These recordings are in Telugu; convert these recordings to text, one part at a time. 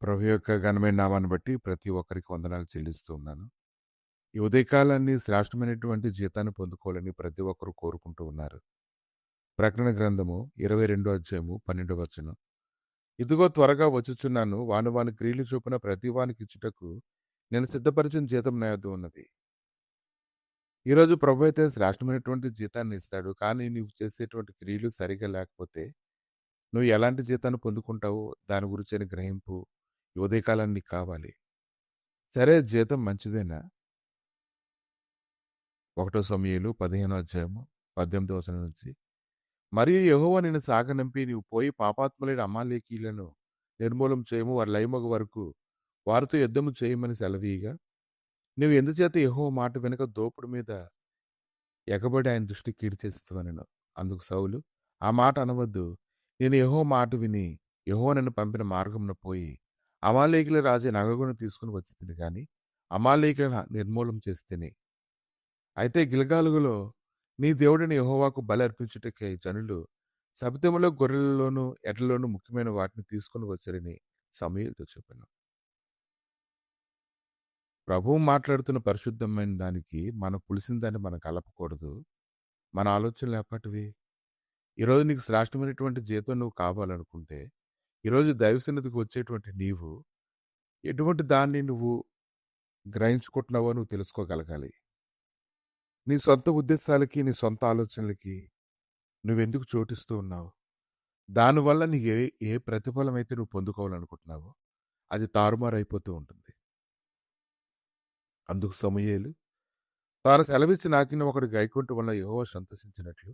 ప్రభు యొక్క ఘనమైన నామాన్ని బట్టి ప్రతి ఒక్కరికి వందనాలు చెల్లిస్తూ ఉన్నాను. ఈ ఉదయకాలాన్ని శ్రేష్టమైనటువంటి జీతాన్ని పొందుకోవాలని ప్రతి ఒక్కరు కోరుకుంటూ ఉన్నారు. ప్రకటన గ్రంథము 22 అధ్యాయము 12 వచనం. ఇదిగో త్వరగా వచ్చుచున్నాను, వాని వాని క్రియలు చొప్పున ప్రతి వానికి ఇచ్చుటకు నేను సిద్ధపరిచిన జీతం నా యొద్ద ఉన్నది. ఈరోజు ప్రభు అయితే శ్రేష్టమైనటువంటి జీతాన్ని ఇస్తాడు. కానీ నువ్వు చేసేటువంటి క్రియలు సరిగా లేకపోతే నువ్వు ఎలాంటి జీతాన్ని పొందుకుంటావో దాని గురించిన గ్రహింపు ఈ ఉదయకాలాన్ని నీకు కావాలి. సరే, జీతం మంచిదేనా? 1 సమూయేలు 15 అధ్యాయము 18 వచనం నుంచి, మరియు యెహోవా నిన్ను సాగనంపి నీవు పోయి పాపాత్ములైన అమాలేకీయులను నిర్మూలం చేయము, వారి లయమగు వరకు వారితో యుద్ధము చేయమని సెలవీయగా, నువ్వు ఎందుచేత యెహోవా మాట వెనుక దోపుడు మీద ఎగబడి ఆయన దృష్టి కీడు చేస్తావనెను. అందుకు సౌలు, ఆ మాట అనవద్దు, నేను యెహోవా మాట విని యెహోవా నన్ను పంపిన మార్గమున పోయి అమాలేకీయుల రాజైన అగగును తీసుకుని వచ్చి తిని గాని అమాలేకీయులను నిర్మూలం చేసి తిని. అయితే గిల్గాలులో నీ దేవుడైన యెహోవాకు బలి అర్పించుటకై జనులు సబితములో గొర్రెలలోను ఎడ్లలోను ముఖ్యమైన వాటిని తీసుకుని వచ్చారని సమూయేలుతో చెప్పాను. ప్రభువు మాట్లాడుతున్న పరిశుద్ధమైన దానికి మనం పులిసిన దాన్ని మనం కలపకూడదు. మన ఆలోచనలు ఎప్పటివి? ఈరోజు నీకు శ్రేష్టమైనటువంటి జీతం నువ్వు కావాలనుకుంటే, ఈరోజు దైవ సన్నిధికి వచ్చేటువంటి నీవు ఎటువంటి దాన్ని నువ్వు గ్రహించుకుంటున్నావో నువ్వు తెలుసుకోగలగాలి. నీ సొంత ఉద్దేశాలకి, నీ సొంత ఆలోచనలకి నువ్వెందుకు చోటిస్తూ ఉన్నావు? దానివల్ల నీకు ఏ ఏ ప్రతిఫలం అయితే నువ్వు పొందుకోవాలనుకుంటున్నావో అది తారుమారైపోతూ ఉంటుంది. అందుకు సమూయేలు, తాను సెలవిచ్చి నాకిన ఒకడు గైకొనటం వల్ల యెహోవా సంతోషించినట్లు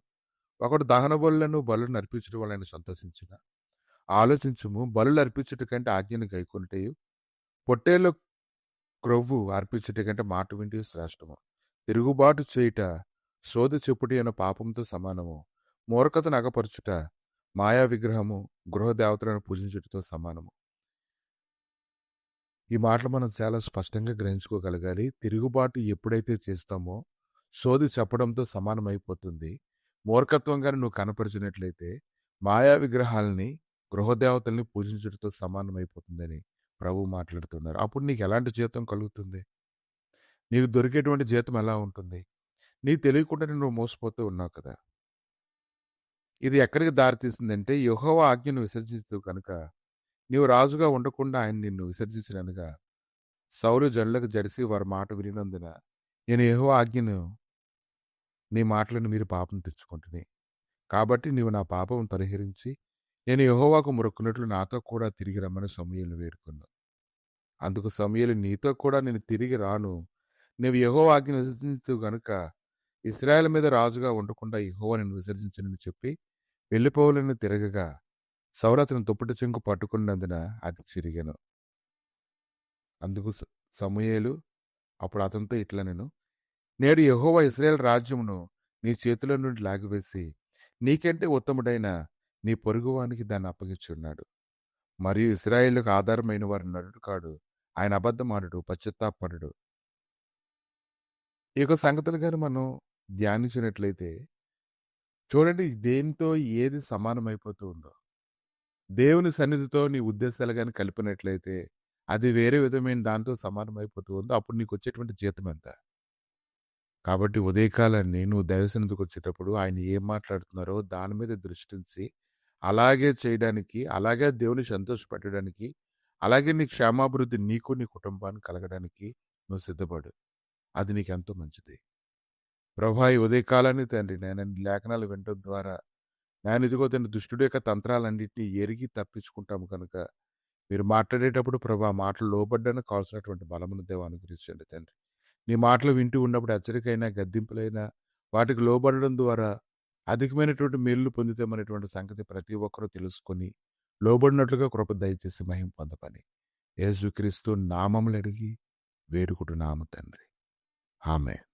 ఒకడు దహన బలులను అర్పించడం వల్ల ఆయన సంతోషించిన. ఆలోచించుము, బలులు అర్పించుట కంటే ఆజ్ఞను గైకొనుటయు, పొట్టేళ్ల క్రొవ్వు అర్పించుట కంటే మాట వింటే శ్రేష్టము. తిరుగుబాటు చేయుట సోద చెప్పుటి అన్న పాపంతో సమానము. మూర్ఖతను అగపరచుట మాయా విగ్రహము గృహదేవతలను పూజించుటతో సమానము. ఈ మాటలు మనం చాలా స్పష్టంగా గ్రహించుకోగలగాలి. తిరుగుబాటు ఎప్పుడైతే చేస్తామో సోది చెప్పడంతో సమానమైపోతుంది. మూర్ఖత్వంగానే నువ్వు కనపరిచినట్లయితే మాయా విగ్రహాలని గృహదేవతల్ని పూజించడంతో సమానమైపోతుందని ప్రభు మాట్లాడుతున్నారు. అప్పుడు నీకు ఎలాంటి జీతం కలుగుతుంది? నీకు దొరికేటువంటి జీతం ఎలా ఉంటుంది? నీకు తెలియకుండానే నువ్వు మోసపోతూ ఉన్నావు కదా. ఇది ఎక్కడికి దారితీసిందంటే యెహోవా ఆజ్ఞను విసర్జించు కనుక నీవు రాజుగా ఉండకుండా ఆయన నిన్ను విసర్జించిననుగా సౌలు జనులకు జడిసి వారి మాట వినినందున నేను యెహోవా ఆజ్ఞను నీ మాటలను మీరు పాపం తెచ్చుకుంటుని. కాబట్టి నీవు నా పాపం పరిహరించి నేను యెహోవాకు మొరక్కున్నట్లు నాతో కూడా తిరిగి రమ్మని సమూయేలును వేడుకొన్నాను. అందుకు సమూయేలు, నీతో కూడా నేను తిరిగి రాను. నీవు యెహోవా ఆజ్ఞను విసర్జించు గనుక ఇశ్రాయేలు మీద రాజుగా ఉండకుండా యెహోవా నిన్ను విసర్జించనని చెప్పి వెళ్ళిపోవాలని తిరగగా సౌలు అతని దుప్పటి చెంగు పట్టుకున్నందున అది చిరిగెను. అందుకు సమూయేలు అప్పుడు అతనితో ఇట్లా, నేను నేడు యెహోవా ఇశ్రాయేలు రాజ్యమును నీ చేతిలో నుండి లాగివేసి నీకంటే ఉత్తముడైన నీ పొరుగువానికి దాన్ని అప్పగించున్నాడు. మరియు ఇశ్రాయేలుకు ఆధారమైన వారి నరుడు కాడు, ఆయన అబద్ధమాడుడు, పశ్చాత్తాపపడడు. ఈ యొక్క సంగతులు కానీ మనం ధ్యానించినట్లయితే చూడండి, దేనితో ఏది సమానమైపోతూ ఉందో. దేవుని సన్నిధితో నీ ఉద్దేశాలు కానీ కలిపినట్లయితే అది వేరే విధమైన దాంతో సమానమైపోతూ ఉందో. అప్పుడు నీకు వచ్చేటువంటి జీతం ఎంత? కాబట్టి ఉదయకాలాన్ని నువ్వు దైవ సన్నిధికి వచ్చేటప్పుడు ఆయన ఏం మాట్లాడుతున్నారో దాని మీద దృష్టించి అలాగే చేయడానికి, అలాగే దేవుని సంతోషపెట్టడానికి, అలాగే నీ క్షేమాభివృద్ధి నీకు నీ కుటుంబానికి కలగడానికి నువ్వు సిద్ధపడు. అది నీకు ఎంతో మంచిది. ప్రభా, ఈ ఉదయకాలాన్ని తండ్రి నేను లేఖనాలు వినడం ద్వారా నేను ఇదిగో తండ్రి దుష్టుడి యొక్క తంత్రాలన్నింటినీ ఎరిగి తప్పించుకుంటాము కనుక మీరు మాట్లాడేటప్పుడు ప్రభా మాటలు లోబడ్డానికి కావాల్సినటువంటి బలమును దేవ అనుగ్రహించండి తండ్రి. నీ మాటలు వింటూ ఉన్నప్పుడు హెచ్చరికైనా గద్దింపులైనా వాటికి లోబడడం ద్వారా అధికమైనటువంటి మేలు పొందుతామనేటువంటి సంగతి ప్రతి ఒక్కరూ తెలుసుకొని లోబడినట్లుగా కృప దయచేసి మహిమ పొందమని యేసుక్రీస్తు నామములు అడిగి వేడుకుంటున్నాము తండ్రి. ఆమేన్.